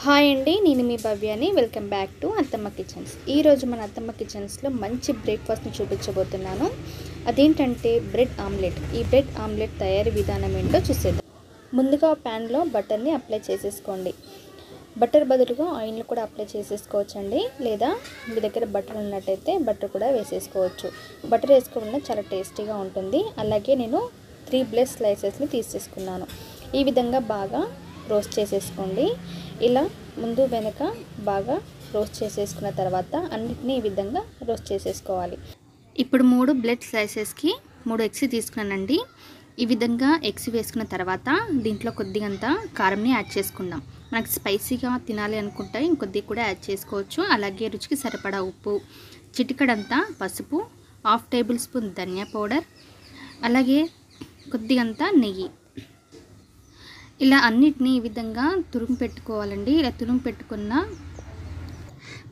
Hi అండి, నేను మీ భవ్యాని. Welcome back to అత్తమ్మ కిచెన్స్. ఈరోజు మన అత్తమ్మ కిచెన్స్లో మంచి బ్రేక్ఫాస్ట్ని చూపించబోతున్నాను. అదేంటంటే బ్రెడ్ ఆమ్లెట్. ఈ బ్రెడ్ ఆమ్లెట్ తయారీ విధానం ఏంటో చూసేద్దాం. ముందుగా ప్యాన్లో బటర్ని అప్లై చేసేసుకోండి. బటర్ బదులుగా ఆయిల్ని కూడా అప్లై చేసేసుకోవచ్చండి, లేదా మీ దగ్గర బటర్ ఉన్నట్టయితే బటర్ కూడా వేసేసుకోవచ్చు. బటర్ వేసుకోవడం చాలా టేస్టీగా ఉంటుంది. అలాగే నేను 3 బ్రెడ్ స్లైసెస్ని తీసేసుకున్నాను. ఈ విధంగా బాగా రోస్ట్ చేసేసుకోండి. ఇలా ముందు వెనక బాగా రోస్ట్ చేసేసుకున్న తర్వాత అన్నిటినీ ఈ విధంగా రోస్ట్ చేసేసుకోవాలి. ఇప్పుడు 3 బ్రెడ్ స్లైసెస్కి 3 ఎగ్స్ తీసుకున్నానండి. ఈ విధంగా ఎగ్స్ వేసుకున్న తర్వాత దీంట్లో కొద్దిగంత కారంని యాడ్ చేసుకుందాం. మనకి స్పైసీగా తినాలి అనుకుంటే ఇంకొద్దిగా కూడా యాడ్ చేసుకోవచ్చు. అలాగే రుచికి సరిపడా ఉప్పు, చిటికడంతా పసుపు, 1/2 టేబుల్ స్పూన్ ధనియా పౌడర్, అలాగే కొద్దిగంత నెయ్యి. ఇలా అన్నిటినీ ఈ విధంగా తురుము పెట్టుకోవాలండి. ఇలా తురుము పెట్టుకున్న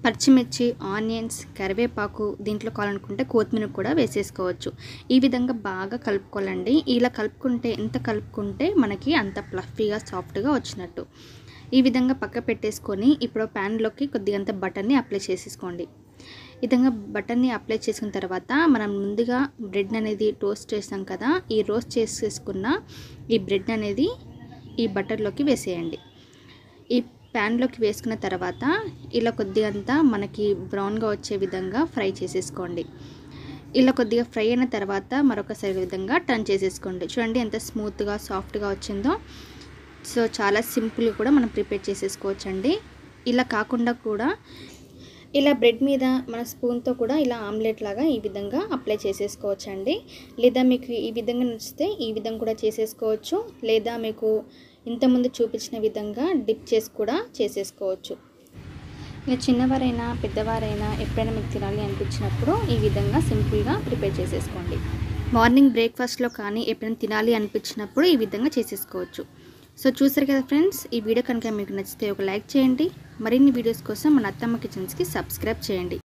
పచ్చిమిర్చి, ఆనియన్స్, కరివేపాకు, దీంట్లో కావాలనుకుంటే కొత్తిమీర కూడా వేసేసుకోవచ్చు. ఈ విధంగా బాగా కలుపుకోవాలండి. ఇలా ఎంత కలుపుకుంటే మనకి అంత ఫ్లఫీగా సాఫ్ట్గా వచ్చినట్టు. ఈ విధంగా పక్క పెట్టేసుకొని ఇప్పుడు ప్యాన్లోకి కొద్దిగంత బటర్ని అప్లై చేసేసుకోండి. ఈ విధంగా బటర్ని అప్లై చేసుకున్న తర్వాత మనం ముందుగా బ్రెడ్ అనేది టోస్ట్ చేసాం కదా, ఈ రోస్ట్ చేసేసుకున్న ఈ బ్రెడ్ అనేది ఈ బటర్లోకి వేసేయండి. ఈ ప్యాన్లోకి వేసుకున్న తర్వాత ఇలా కొద్దిగంతా మనకి బ్రౌన్గా వచ్చే విధంగా ఫ్రై చేసేసుకోండి. ఇలా కొద్దిగా ఫ్రై అయిన తర్వాత మరొకసారి విధంగా టర్న్ చేసేసుకోండి. చూడండి ఎంత స్మూత్గా సాఫ్ట్గా వచ్చిందో. సో చాలా సింపుల్గా కూడా మనం ప్రిపేర్ చేసేసుకోవచ్చండి. ఇలా కాకుండా కూడా ఇలా బ్రెడ్ మీద మన స్పూన్తో కూడా ఇలా ఆమ్లెట్ లాగా ఈ విధంగా అప్లై చేసేసుకోవచ్చండి. లేదా మీకు ఈ విధంగా నచ్చితే ఈ విధంగా కూడా చేసేసుకోవచ్చు. లేదా మీకు ఇంతకుముందు చూపించిన విధంగా డిప్ చేసి కూడా చేసేసుకోవచ్చు. ఇక చిన్నవారైనా పెద్దవారైనా ఎప్పుడైనా మీకు తినాలి అనిపించినప్పుడు ఈ విధంగా సింపుల్గా ప్రిపేర్ చేసేసుకోండి. మార్నింగ్ బ్రేక్ఫాస్ట్లో కానీ ఎప్పుడైనా తినాలి అనిపించినప్పుడు ఈ విధంగా చేసేసుకోవచ్చు. సో చూసారు కదా ఫ్రెండ్స్, ఈ వీడియో కనుక మీకు నచ్చితే ఒక లైక్ చేయండి. మరిన్ని వీడియోస్ కోసం మన అత్తమ్మ కిచెన్స్కి సబ్స్క్రైబ్ చేయండి.